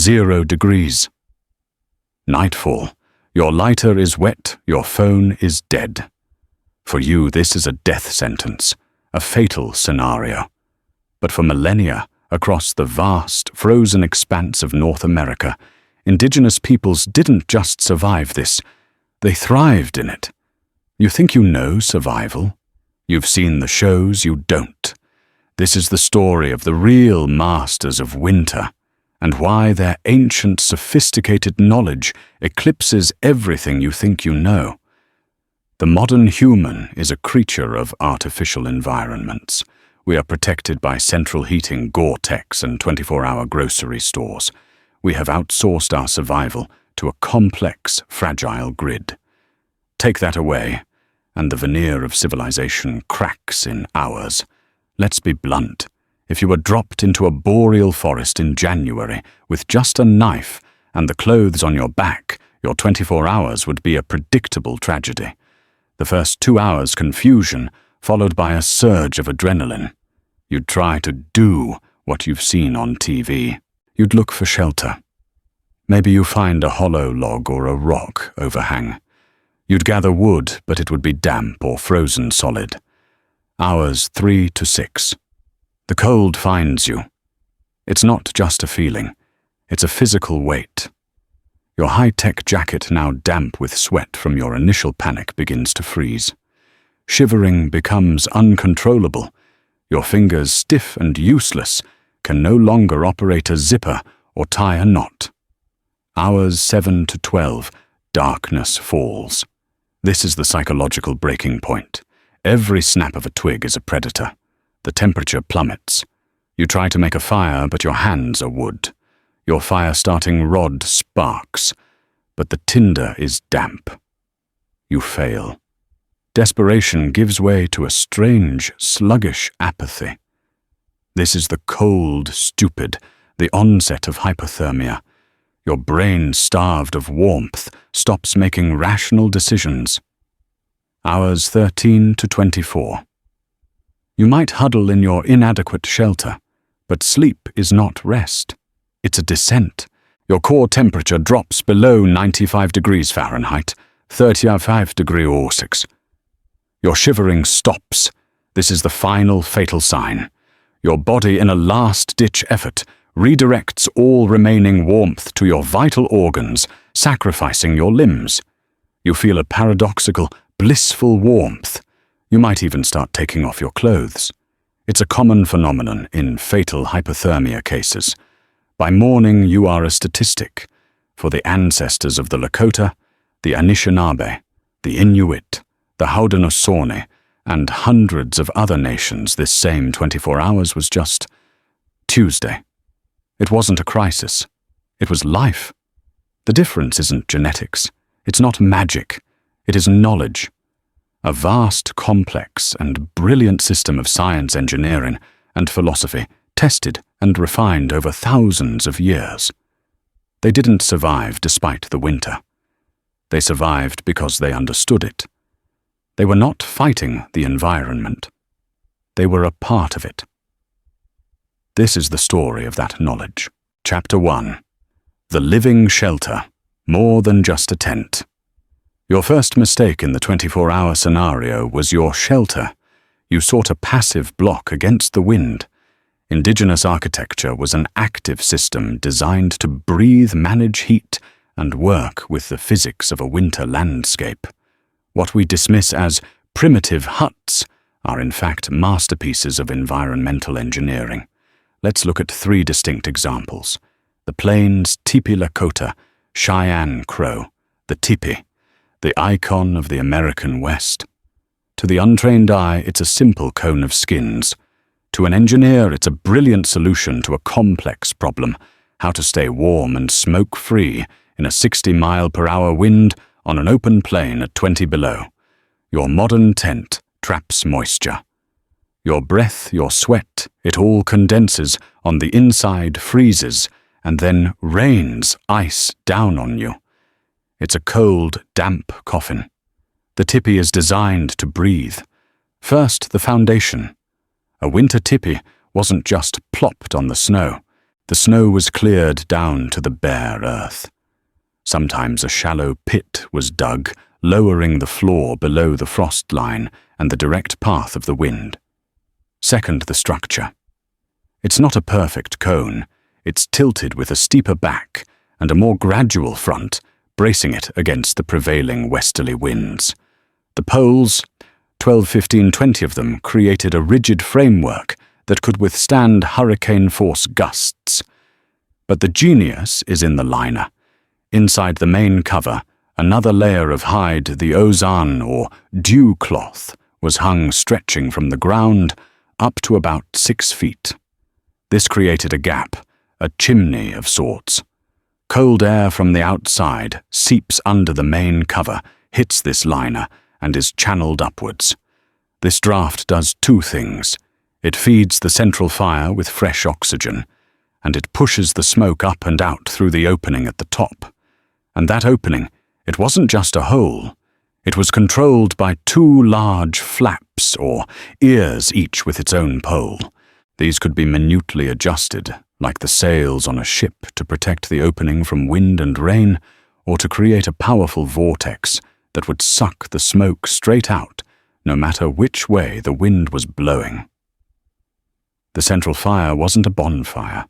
0 degrees. Nightfall. Your lighter is wet, your phone is dead. For you, this is a death sentence, a fatal scenario. But for millennia, across the vast, frozen expanse of North America, indigenous peoples didn't just survive this, they thrived in it. You think you know survival? You've seen the shows, you don't. This is the story of the real masters of winter, and why their ancient, sophisticated knowledge eclipses everything you think you know. The modern human is a creature of artificial environments. We are protected by central heating, Gore-Tex, and 24-hour grocery stores. We have outsourced our survival to a complex, fragile grid. Take that away, and the veneer of civilization cracks in hours. Let's be blunt. If you were dropped into a boreal forest in January with just a knife and the clothes on your back, your 24 hours would be a predictable tragedy. The first 2 hours confusion, followed by a surge of adrenaline. You'd try to do what you've seen on TV. You'd look for shelter. Maybe you find a hollow log or a rock overhang. You'd gather wood, but it would be damp or frozen solid. Hours 3 to 6. The cold finds you. It's not just a feeling. It's a physical weight. Your high-tech jacket, now damp with sweat from your initial panic, begins to freeze. Shivering becomes uncontrollable. Your fingers, stiff and useless, can no longer operate a zipper or tie a knot. Hours 7 to 12, darkness falls. This is the psychological breaking point. Every snap of a twig is a predator. The temperature plummets. You try to make a fire, but your hands are wood. Your fire-starting rod sparks, but the tinder is damp. You fail. Desperation gives way to a strange, sluggish apathy. This is the cold, stupid, the onset of hypothermia. Your brain, starved of warmth, stops making rational decisions. Hours 13 to 24. You might huddle in your inadequate shelter, but sleep is not rest. It's a descent. Your core temperature drops below 95 degrees Fahrenheit, 35 degrees Celsius. Your shivering stops. This is the final fatal sign. Your body, in a last-ditch effort, redirects all remaining warmth to your vital organs, sacrificing your limbs. You feel a paradoxical, blissful warmth. You might even start taking off your clothes. It's a common phenomenon in fatal hypothermia cases. By morning, you are a statistic. For the ancestors of the Lakota, the Anishinaabe, the Inuit, the Haudenosaunee, and hundreds of other nations, this same 24 hours was just Tuesday. It wasn't a crisis. It was life. The difference isn't genetics. It's not magic. It is knowledge. A vast, complex, and brilliant system of science, engineering, and philosophy, tested and refined over thousands of years. They didn't survive despite the winter. They survived because they understood it. They were not fighting the environment. They were a part of it. This is the story of that knowledge. Chapter 1. The Living Shelter. More than just a tent. Your first mistake in the 24-hour scenario was your shelter. You sought a passive block against the wind. Indigenous architecture was an active system designed to breathe, manage heat, and work with the physics of a winter landscape. What we dismiss as primitive huts are in fact masterpieces of environmental engineering. Let's look at 3 distinct examples. The Plains Tipi Lakota, Cheyenne Crow, the tipi, the icon of the American West. To the untrained eye, it's a simple cone of skins. To an engineer, it's a brilliant solution to a complex problem, how to stay warm and smoke-free in a 60-mile-per-hour wind on an open plain at 20 below. Your modern tent traps moisture. Your breath, your sweat, it all condenses on the inside, freezes, and then rains ice down on you. It's a cold, damp coffin. The tipi is designed to breathe. First, the foundation. A winter tipi wasn't just plopped on the snow. The snow was cleared down to the bare earth. Sometimes a shallow pit was dug, lowering the floor below the frost line and the direct path of the wind. Second, the structure. It's not a perfect cone. It's tilted with a steeper back and a more gradual front, bracing it against the prevailing westerly winds. The poles, 12, 15, 20 of them, created a rigid framework that could withstand hurricane-force gusts. But the genius is in the liner. Inside the main cover, another layer of hide, the ozan or dew cloth, was hung stretching from the ground up to about 6 feet. This created a gap, a chimney of sorts. Cold air from the outside seeps under the main cover, hits this liner, and is channeled upwards. This draft does 2 things. It feeds the central fire with fresh oxygen, and it pushes the smoke up and out through the opening at the top. And that opening, it wasn't just a hole. It was controlled by 2 large flaps, or ears, each with its own pole. These could be minutely adjusted, like the sails on a ship, to protect the opening from wind and rain, or to create a powerful vortex that would suck the smoke straight out, no matter which way the wind was blowing. The central fire wasn't a bonfire.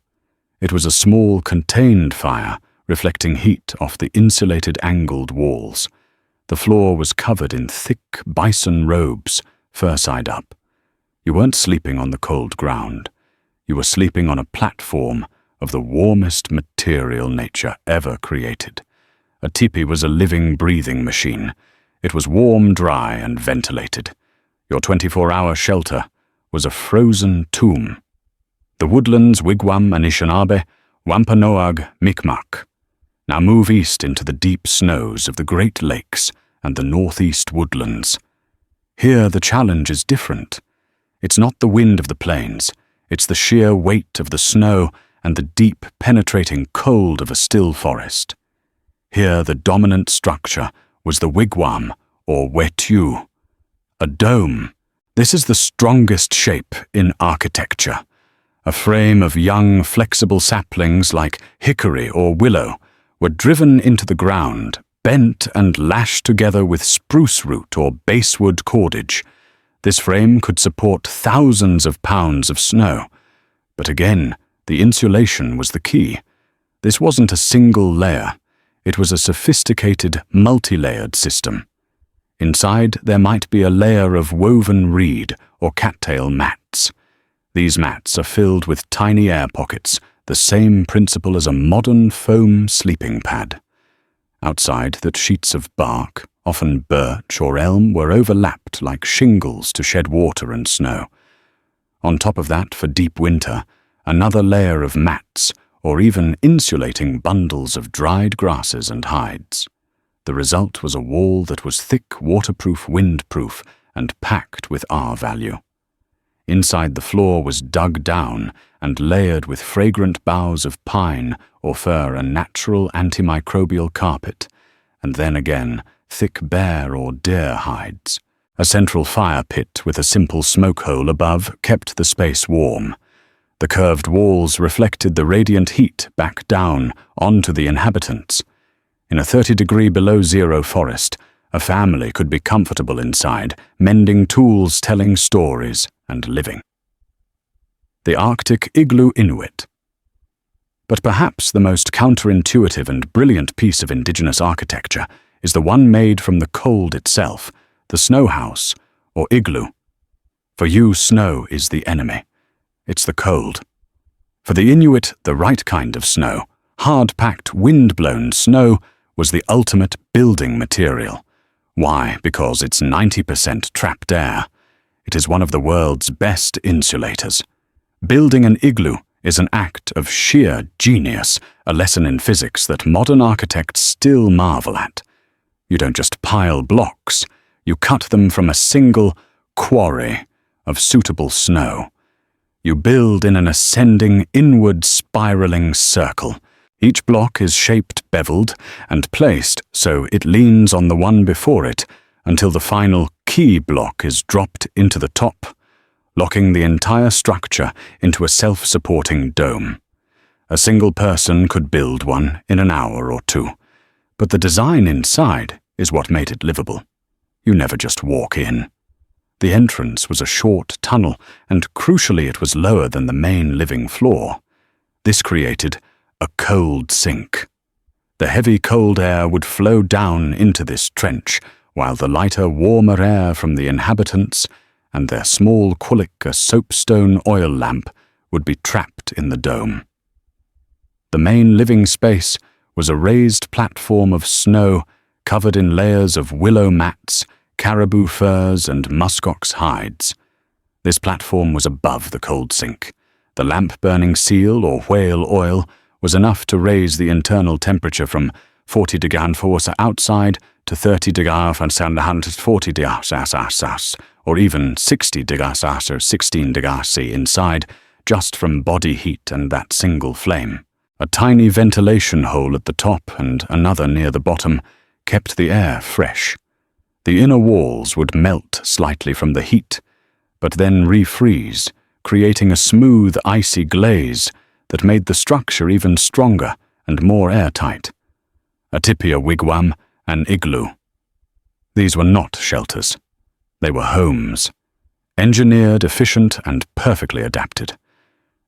It was a small, contained fire, reflecting heat off the insulated angled walls. The floor was covered in thick bison robes, fur side up. You weren't sleeping on the cold ground. You were sleeping on a platform of the warmest material nature ever created. A tipi was a living, breathing machine. It was warm, dry, and ventilated. Your 24-hour shelter was a frozen tomb. The woodlands, Wigwam, Anishinaabe, Wampanoag, Mi'kmaq. Now move east into the deep snows of the Great Lakes and the northeast woodlands. Here the challenge is different. It's not the wind of the plains. It's the sheer weight of the snow and the deep, penetrating cold of a still forest. Here the dominant structure was the wigwam, or wetu, a dome. This is the strongest shape in architecture. A frame of young, flexible saplings like hickory or willow were driven into the ground, bent and lashed together with spruce root or basswood cordage. This frame could support thousands of pounds of snow. But again, the insulation was the key. This wasn't a single layer. It was a sophisticated, multi-layered system. Inside, there might be a layer of woven reed or cattail mats. These mats are filled with tiny air pockets, the same principle as a modern foam sleeping pad. Outside, that sheets of bark, often birch or elm, were overlapped like shingles to shed water and snow. On top of that, for deep winter, another layer of mats, or even insulating bundles of dried grasses and hides. The result was a wall that was thick, waterproof, windproof, and packed with R-value. Inside, the floor was dug down and layered with fragrant boughs of pine or fir, a natural antimicrobial carpet, and then again, thick bear or deer hides. A central fire pit with a simple smoke hole above kept the space warm. The curved walls reflected the radiant heat back down onto the inhabitants. In a 30-degree below-zero forest, a family could be comfortable inside, mending tools, telling stories, and living. The Arctic Igloo Inuit. But perhaps the most counterintuitive and brilliant piece of indigenous architecture is the one made from the cold itself, the snow house, or igloo. For you, snow is the enemy. It's the cold. For the Inuit, the right kind of snow, hard-packed, wind-blown snow, was the ultimate building material. Why? Because it's 90% trapped air. It is one of the world's best insulators. Building an igloo is an act of sheer genius, a lesson in physics that modern architects still marvel at. You don't just pile blocks, you cut them from a single quarry of suitable snow. You build in an ascending, inward spiraling circle. Each block is shaped, beveled, and placed so it leans on the one before it until the final key block is dropped into the top, locking the entire structure into a self-supporting dome. A single person could build one in an hour or two, but the design inside is what made it livable. You never just walk in. The entrance was a short tunnel, and crucially it was lower than the main living floor. This created a cold sink. The heavy cold air would flow down into this trench, while the lighter, warmer air from the inhabitants and their small quillick, a soapstone oil lamp, would be trapped in the dome. The main living space was a raised platform of snow covered in layers of willow mats, caribou furs, and muskox hides. This platform was above the cold sink. The lamp-burning seal or whale oil was enough to raise the internal temperature from 40 degrees outside to 30 degrees and 40 degrees, or even 60 degrees or 16 degrees inside, just from body heat and that single flame. A tiny ventilation hole at the top and another near the bottom kept the air fresh. The inner walls would melt slightly from the heat, but then refreeze, creating a smooth, icy glaze that made the structure even stronger and more airtight. A tipi, a wigwam, an igloo. These were not shelters. They were homes. Engineered, efficient, and perfectly adapted.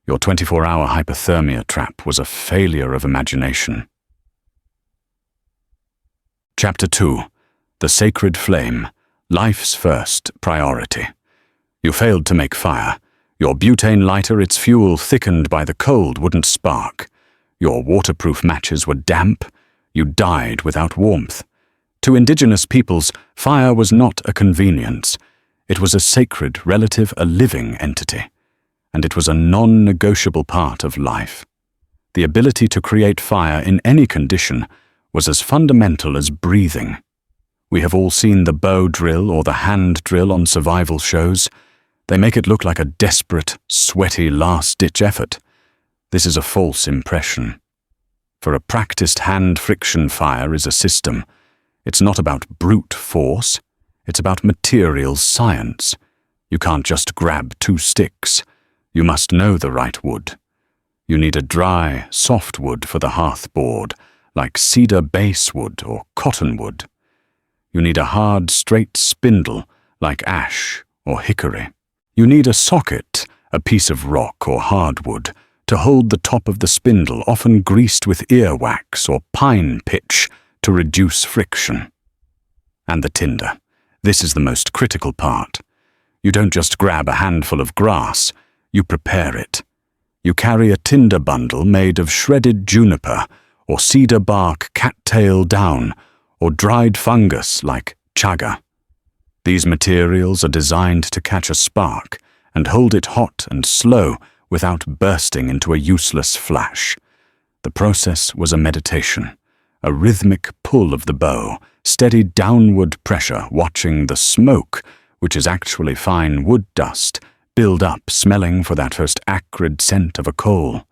Your 24-hour hypothermia trap was a failure of imagination. Chapter 2. The Sacred Flame, Life's First Priority. You failed to make fire. Your butane lighter, its fuel thickened by the cold, wouldn't spark. Your waterproof matches were damp. You died without warmth. To indigenous peoples, fire was not a convenience. It was a sacred relative, a living entity. And it was a non-negotiable part of life. The ability to create fire in any condition was as fundamental as breathing. We have all seen the bow drill or the hand drill on survival shows. They make it look like a desperate, sweaty, last-ditch effort. This is a false impression. For a practiced hand friction fire is a system. It's not about brute force. It's about materials science. You can't just grab 2 sticks. You must know the right wood. You need a dry, soft wood for the hearth board, like cedar basswood or cottonwood. You need a hard, straight spindle, like ash or hickory. You need a socket, a piece of rock or hardwood, to hold the top of the spindle, often greased with earwax or pine pitch to reduce friction. And the tinder. This is the most critical part. You don't just grab a handful of grass, you prepare it. You carry a tinder bundle made of shredded juniper or cedar bark cattail down or dried fungus like chaga. These materials are designed to catch a spark and hold it hot and slow without bursting into a useless flash. The process was a meditation, a rhythmic pull of the bow, steady downward pressure, watching the smoke, which is actually fine wood dust, build up, smelling for that first acrid scent of a coal.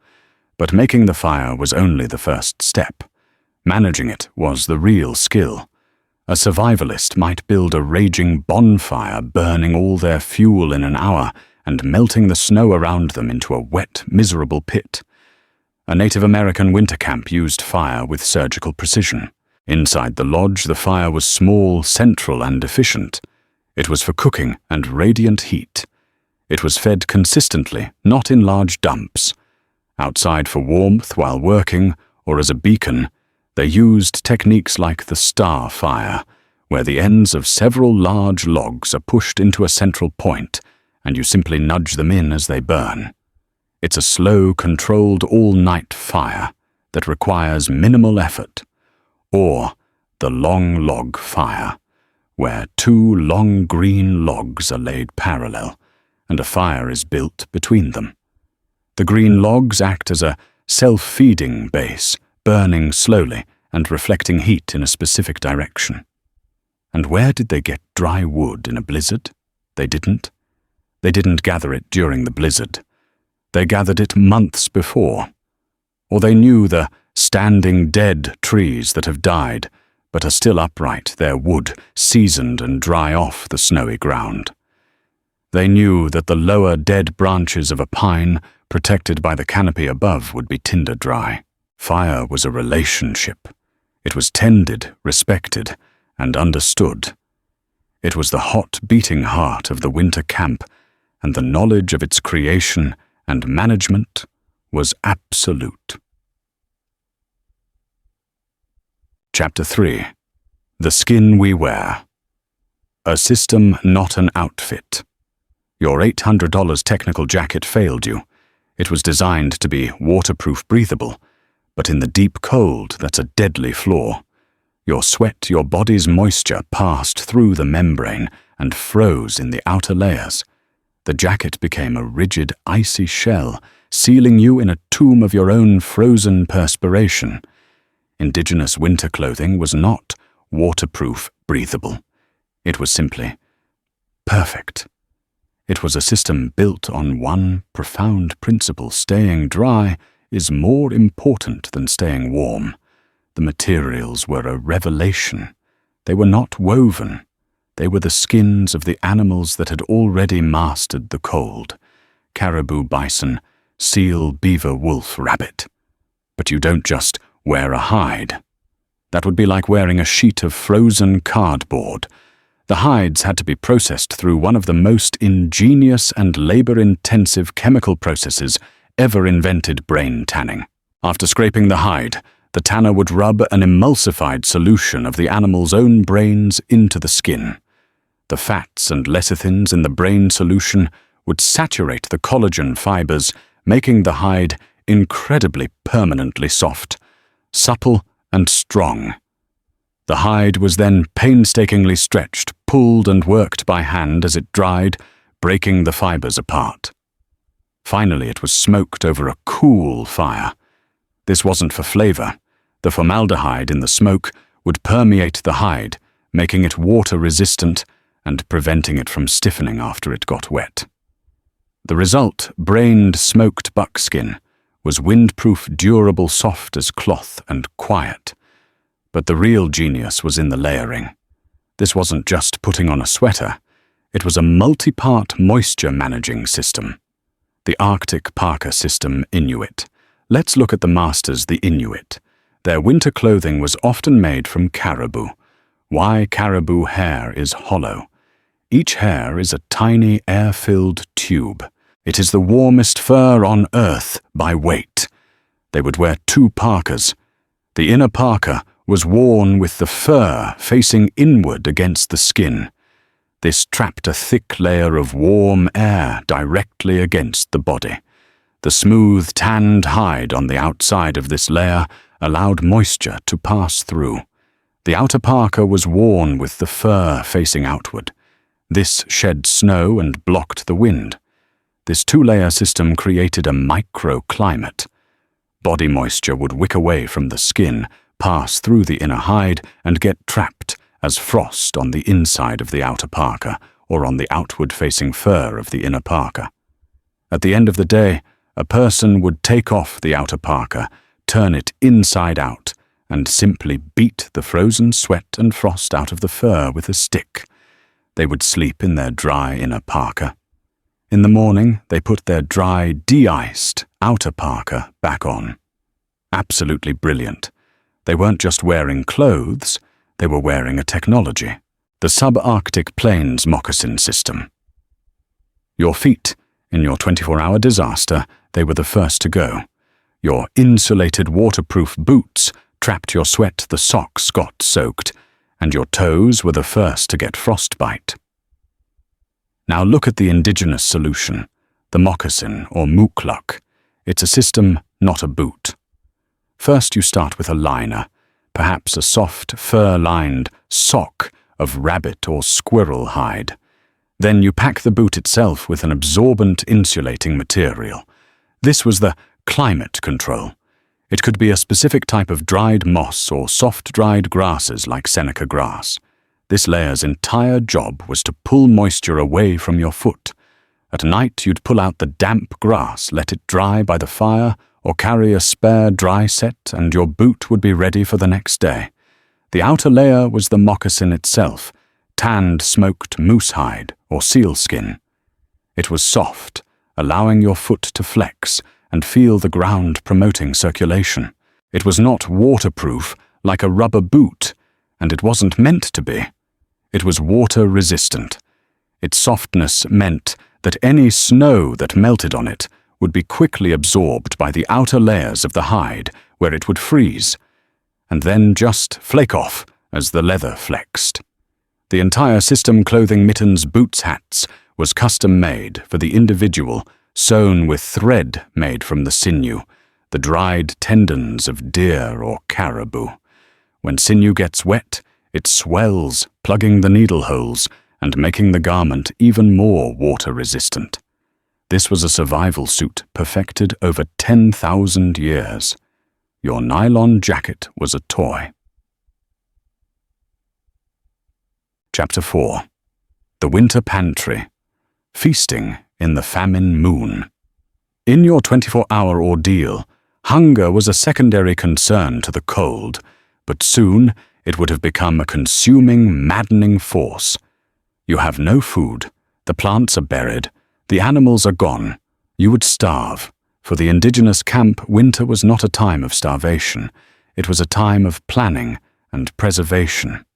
But making the fire was only the first step. Managing it was the real skill. A survivalist might build a raging bonfire, burning all their fuel in an hour and melting the snow around them into a wet, miserable pit. A Native American winter camp used fire with surgical precision. Inside the lodge, the fire was small, central, and efficient. It was for cooking and radiant heat. It was fed consistently, not in large dumps. Outside for warmth while working, or as a beacon, they used techniques like the star fire, where the ends of several large logs are pushed into a central point, and you simply nudge them in as they burn. It's a slow, controlled, all-night fire that requires minimal effort. Or the long log fire, where 2 long green logs are laid parallel, and a fire is built between them. The green logs act as a self-feeding base, burning slowly and reflecting heat in a specific direction. And where did they get dry wood in a blizzard? They didn't. They didn't gather it during the blizzard. They gathered it months before. Or they knew the standing dead trees that have died, but are still upright, their wood seasoned and dry off the snowy ground. They knew that the lower dead branches of a pine protected by the canopy above, would be tinder dry. Fire was a relationship. It was tended, respected, and understood. It was the hot, beating heart of the winter camp, and the knowledge of its creation and management was absolute. Chapter 3. The Skin We Wear. A system, not an outfit. Your $800 technical jacket failed you. It was designed to be waterproof, breathable, but in the deep cold, that's a deadly flaw. Your sweat, your body's moisture passed through the membrane and froze in the outer layers. The jacket became a rigid, icy shell, sealing you in a tomb of your own frozen perspiration. Indigenous winter clothing was not waterproof, breathable. It was simply perfect. It was a system built on one profound principle: staying dry is more important than staying warm. The materials were a revelation. They were not woven. They were the skins of the animals that had already mastered the cold: caribou, bison, seal, beaver, wolf, rabbit. But you don't just wear a hide. That would be like wearing a sheet of frozen cardboard. The hides had to be processed through one of the most ingenious and labor-intensive chemical processes ever invented: brain tanning. After scraping the hide, the tanner would rub an emulsified solution of the animal's own brains into the skin. The fats and lecithins in the brain solution would saturate the collagen fibers, making the hide incredibly permanently soft, supple and strong. The hide was then painstakingly stretched, pulled and worked by hand as it dried, breaking the fibers apart. Finally, it was smoked over a cool fire. This wasn't for flavor. The formaldehyde in the smoke would permeate the hide, making it water-resistant and preventing it from stiffening after it got wet. The result, brained smoked buckskin, was windproof, durable, soft as cloth, and quiet. But the real genius was in the layering. This wasn't just putting on a sweater. It was a multi-part moisture-managing system. The Arctic parka system, Inuit. Let's look at the masters, the Inuit. Their winter clothing was often made from caribou. Why caribou hair is hollow. Each hair is a tiny air-filled tube. It is the warmest fur on Earth by weight. They would wear two parkas. The inner parka was worn with the fur facing inward against the skin. This trapped a thick layer of warm air directly against the body. The smooth, tanned hide on the outside of this layer allowed moisture to pass through. The outer parka was worn with the fur facing outward. This shed snow and blocked the wind. This two-layer system created a microclimate. Body moisture would wick away from the skin, pass through the inner hide, and get trapped as frost on the inside of the outer parka or on the outward-facing fur of the inner parka. At the end of the day, a person would take off the outer parka, turn it inside out, and simply beat the frozen sweat and frost out of the fur with a stick. They would sleep in their dry inner parka. In the morning, they put their dry, de-iced outer parka back on. Absolutely brilliant. They weren't just wearing clothes, they were wearing a technology. The subarctic plains moccasin system. Your feet, in your 24-hour disaster, they were the first to go. Your insulated waterproof boots trapped your sweat, the socks got soaked, and your toes were the first to get frostbite. Now look at the indigenous solution, the moccasin or mukluk. It's a system, not a boot. First you start with a liner, perhaps a soft, fur-lined sock of rabbit or squirrel hide. Then you pack the boot itself with an absorbent insulating material. This was the climate control. It could be a specific type of dried moss or soft-dried grasses like Seneca grass. This layer's entire job was to pull moisture away from your foot. At night, you'd pull out the damp grass, let it dry by the fire, or carry a spare dry set, and your boot would be ready for the next day. The outer layer was the moccasin itself, tanned smoked moose hide or seal skin. It was soft, allowing your foot to flex and feel the ground promoting circulation. It was not waterproof like a rubber boot, and it wasn't meant to be. It was water-resistant. Its softness meant that any snow that melted on it would be quickly absorbed by the outer layers of the hide, where it would freeze, and then just flake off as the leather flexed. The entire system, clothing, mittens, boots, hats, was custom-made for the individual, sewn with thread made from the sinew, the dried tendons of deer or caribou. When sinew gets wet, it swells, plugging the needle holes and making the garment even more water-resistant. This was a survival suit perfected over 10,000 years. Your nylon jacket was a toy. Chapter 4. The Winter Pantry. Feasting in the famine moon. In your 24-hour ordeal, hunger was a secondary concern to the cold, but soon it would have become a consuming, maddening force. You have no food, the plants are buried, the animals are gone. You would starve. For the indigenous camp, winter was not a time of starvation. It was a time of planning and preservation.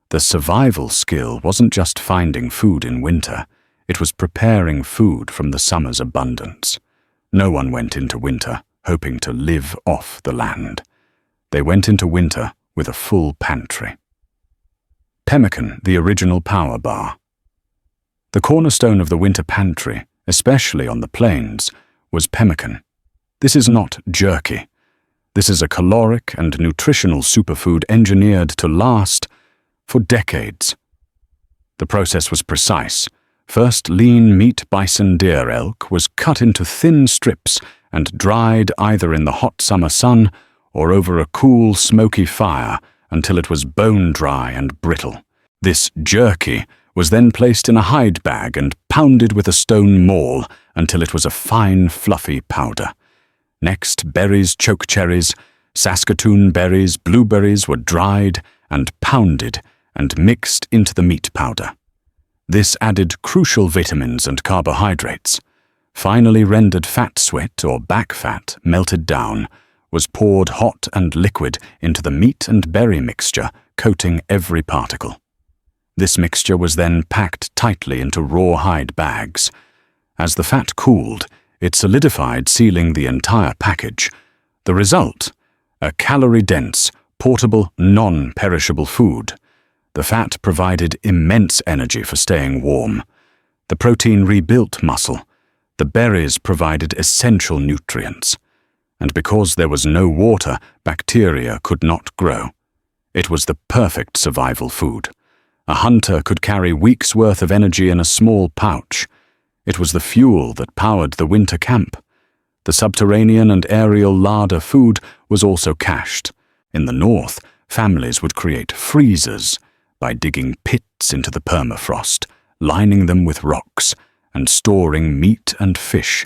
The survival skill wasn't just finding food in winter. It was preparing food from the summer's abundance. No one went into winter hoping to live off the land. They went into winter with a full pantry. Pemmican, the original power bar. The cornerstone of the winter pantry, especially on the plains, was pemmican. This is not jerky. This is a caloric and nutritional superfood engineered to last for decades. The process was precise. First, lean meat bison, deer, elk was cut into thin strips and dried either in the hot summer sun or over a cool, smoky fire until it was bone dry and brittle. This jerky was then placed in a hide bag and pounded with a stone maul until it was a fine, fluffy powder. Next, berries, chokecherries, Saskatoon berries, blueberries were dried and pounded and mixed into the meat powder. This added crucial vitamins and carbohydrates. Finally, rendered fat sweat or back fat, melted down, was poured hot and liquid into the meat and berry mixture, coating every particle. This mixture was then packed tightly into rawhide bags. As the fat cooled, it solidified, sealing the entire package. The result? A calorie-dense, portable, non-perishable food. The fat provided immense energy for staying warm. The protein rebuilt muscle. The berries provided essential nutrients. And because there was no water, bacteria could not grow. It was the perfect survival food. A hunter could carry weeks' worth of energy in a small pouch. It was the fuel that powered the winter camp. The subterranean and aerial larder food was also cached. In the north, families would create freezers by digging pits into the permafrost, lining them with rocks, and storing meat and fish.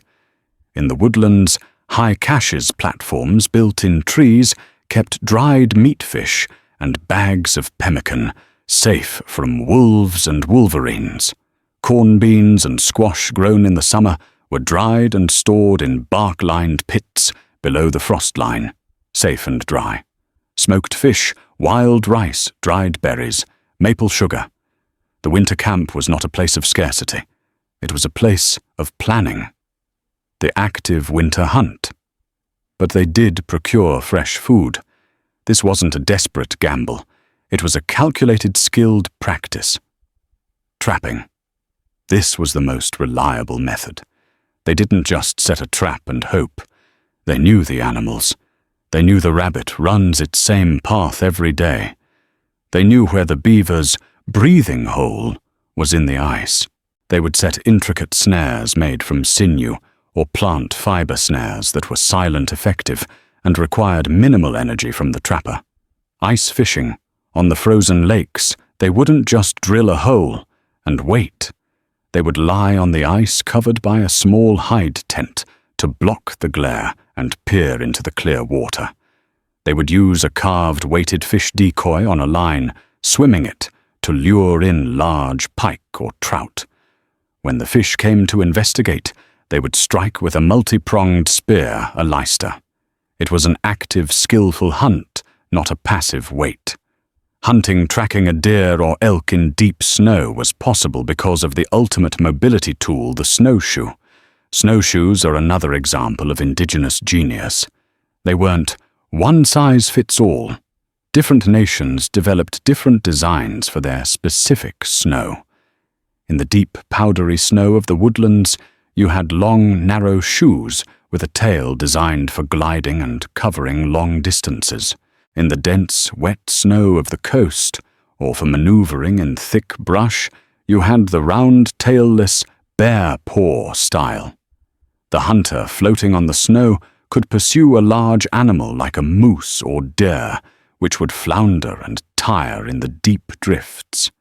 In the woodlands, high caches platforms built in trees kept dried meatfish and bags of pemmican safe from wolves and wolverines. Corn beans and squash grown in the summer were dried and stored in bark-lined pits below the frost line, safe and dry. Smoked fish, wild rice, dried berries, maple sugar. The winter camp was not a place of scarcity. It was a place of planning. The active winter hunt. But they did procure fresh food. This wasn't a desperate gamble. It was a calculated, skilled practice. Trapping. This was the most reliable method. They didn't just set a trap and hope. They knew the animals. They knew the rabbit runs its same path every day. They knew where the beaver's breathing hole was in the ice. They would set intricate snares made from sinew or plant fiber snares that were silent, effective, and required minimal energy from the trapper. Ice fishing. On the frozen lakes, they wouldn't just drill a hole and wait. They would lie on the ice covered by a small hide tent to block the glare and peer into the clear water. They would use a carved weighted fish decoy on a line, swimming it to lure in large pike or trout. When the fish came to investigate, They would strike with a multi-pronged spear, a leister. It was an active, skillful hunt, not a passive wait. Hunting, tracking a deer or elk in deep snow was possible because of the ultimate mobility tool, the snowshoe. Snowshoes are another example of indigenous genius. They weren't one size fits all. Different nations developed different designs for their specific snow. In the deep, powdery snow of the woodlands, you had long, narrow shoes with a tail designed for gliding and covering long distances. In the dense, wet snow of the coast, or for maneuvering in thick brush, you had the round, tailless, bear paw style. The hunter, floating on the snow, could pursue a large animal like a moose or deer, which would flounder and tire in the deep drifts.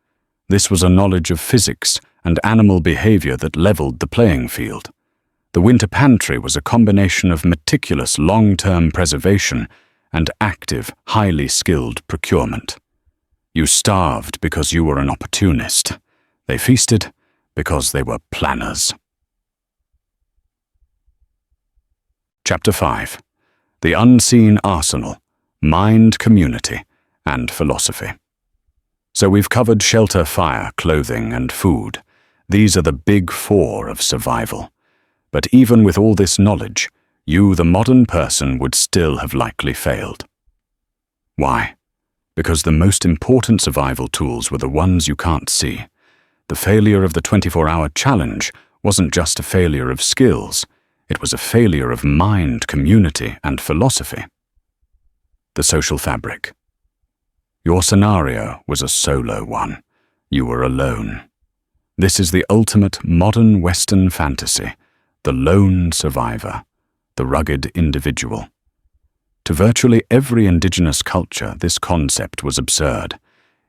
This was a knowledge of physics and animal behavior that leveled the playing field. The winter pantry was a combination of meticulous long-term preservation and active, highly skilled procurement. You starved because you were an opportunist. They feasted because they were planners. Chapter 5. The Unseen Arsenal, Mind, Community, and Philosophy. So we've covered shelter, fire, clothing, and food. These are the big four of survival. But even with all this knowledge, you, the modern person, would still have likely failed. Why? Because the most important survival tools were the ones you can't see. The failure of the 24-hour challenge wasn't just a failure of skills. It was a failure of mind, community, and philosophy. The social fabric. Your scenario was a solo one. You were alone. This is the ultimate modern Western fantasy, the lone survivor, the rugged individual. To virtually every indigenous culture, this concept was absurd.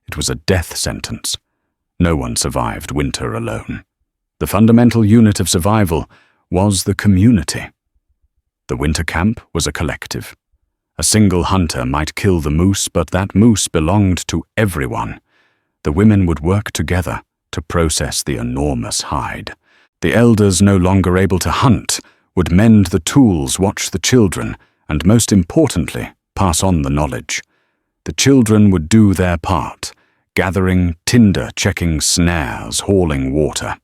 It was a death sentence. No one survived winter alone. The fundamental unit of survival was the community. The winter camp was a collective. A single hunter might kill the moose, but that moose belonged to everyone. The women would work together to process the enormous hide. The elders, no longer able to hunt, would mend the tools, watch the children, and most importantly, pass on the knowledge. The children would do their part, gathering tinder, checking snares, hauling water.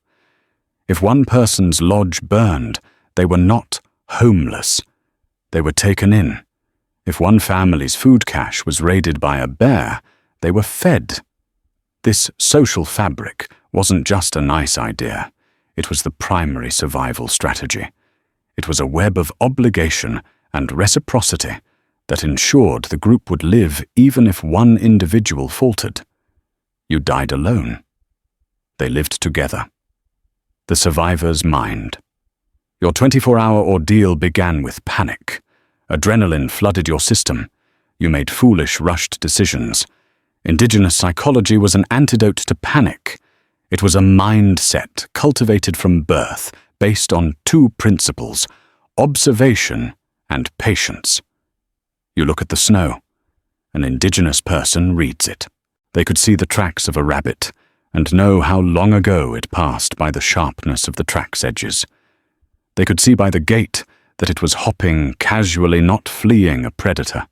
If one person's lodge burned, they were not homeless. They were taken in. If one family's food cache was raided by a bear, they were fed. This social fabric wasn't just a nice idea. It was the primary survival strategy. It was a web of obligation and reciprocity that ensured the group would live even if one individual faltered. You died alone. They lived together. The survivor's mind. Your 24-hour ordeal began with panic. Adrenaline flooded your system. You made foolish, rushed decisions. Indigenous psychology was an antidote to panic. It was a mindset cultivated from birth, based on two principles: observation and patience. You look at the snow. An indigenous person reads it. They could see the tracks of a rabbit and know how long ago it passed by the sharpness of the track's edges. They could see by the gait that it was hopping casually, not fleeing a predator.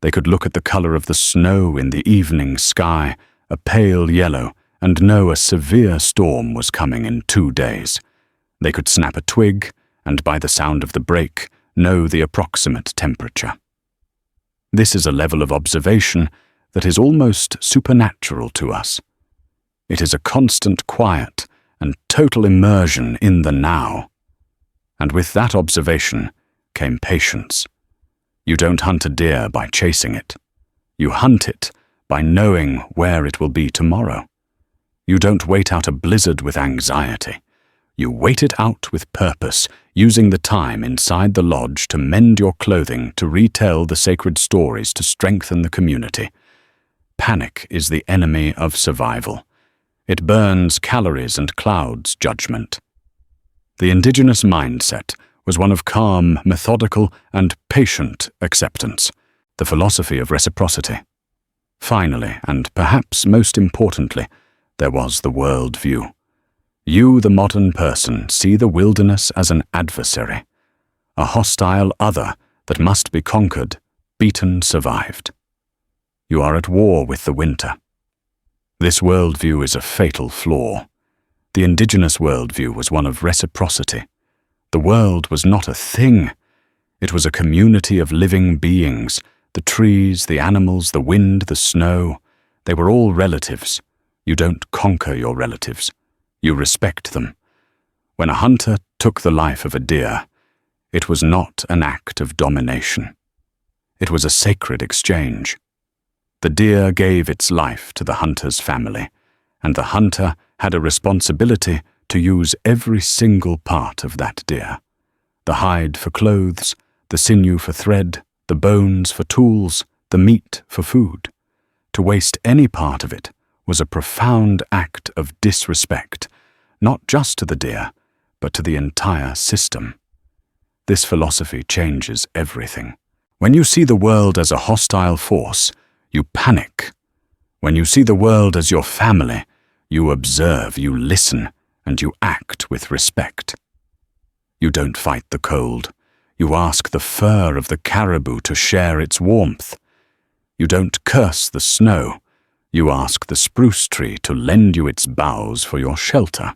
They could look at the color of the snow in the evening sky, a pale yellow, and know a severe storm was coming in 2 days. They could snap a twig, and by the sound of the break, know the approximate temperature. This is a level of observation that is almost supernatural to us. It is a constant quiet and total immersion in the now. And with that observation came patience. You don't hunt a deer by chasing it. You hunt it by knowing where it will be tomorrow. You don't wait out a blizzard with anxiety. You wait it out with purpose, using the time inside the lodge to mend your clothing, to retell the sacred stories, to strengthen the community. Panic is the enemy of survival. It burns calories and clouds judgment. The indigenous mindset was one of calm, methodical, and patient acceptance, the philosophy of reciprocity. Finally, and perhaps most importantly, there was the world view. You, the modern person, see the wilderness as an adversary, a hostile other that must be conquered, beaten, survived. You are at war with the winter. This worldview is a fatal flaw. The indigenous worldview was one of reciprocity. The world was not a thing. It was a community of living beings. The trees, the animals, the wind, the snow, they were all relatives. You don't conquer your relatives. You respect them. When a hunter took the life of a deer, it was not an act of domination. It was a sacred exchange. The deer gave its life to the hunter's family, and the hunter had a responsibility to use every single part of that deer. The hide for clothes, the sinew for thread, the bones for tools, the meat for food. To waste any part of it was a profound act of disrespect, not just to the deer, but to the entire system. This philosophy changes everything. When you see the world as a hostile force, you panic. When you see the world as your family, you observe, you listen, and you act with respect. You don't fight the cold. You ask the fur of the caribou to share its warmth. You don't curse the snow. You ask the spruce tree to lend you its boughs for your shelter.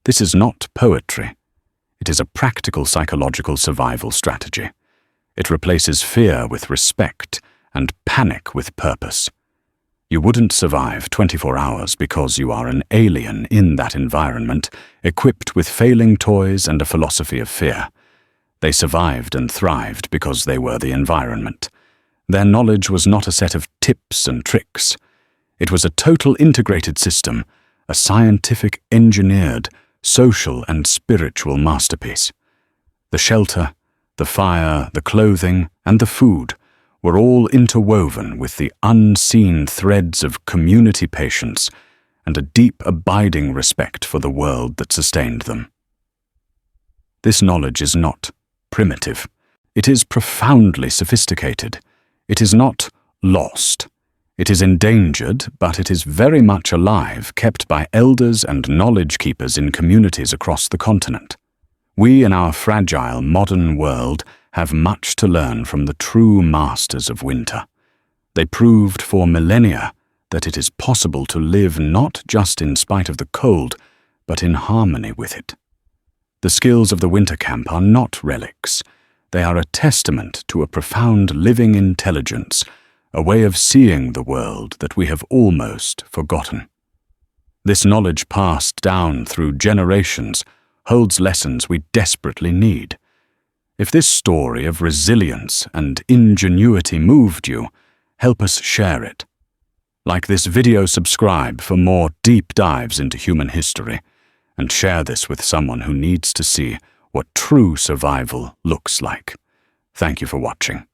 This is not poetry. It is a practical psychological survival strategy. It replaces fear with respect and panic with purpose. You wouldn't survive 24 hours because you are an alien in that environment, equipped with failing toys and a philosophy of fear. They survived and thrived because they were the environment. Their knowledge was not a set of tips and tricks. It was a total integrated system, a scientific, engineered, social and spiritual masterpiece. The shelter, the fire, the clothing, and the food were all interwoven with the unseen threads of community patience and a deep, abiding respect for the world that sustained them. This knowledge is not primitive. It is profoundly sophisticated. It is not lost. It is endangered, but it is very much alive, kept by elders and knowledge keepers in communities across the continent. We in our fragile modern world have much to learn from the true masters of winter. They proved for millennia that it is possible to live not just in spite of the cold, but in harmony with it. The skills of the winter camp are not relics. They are a testament to a profound living intelligence, a way of seeing the world that we have almost forgotten. This knowledge passed down through generations holds lessons we desperately need. If this story of resilience and ingenuity moved you, help us share it. Like this video, subscribe for more deep dives into human history, and share this with someone who needs to see what true survival looks like. Thank you for watching.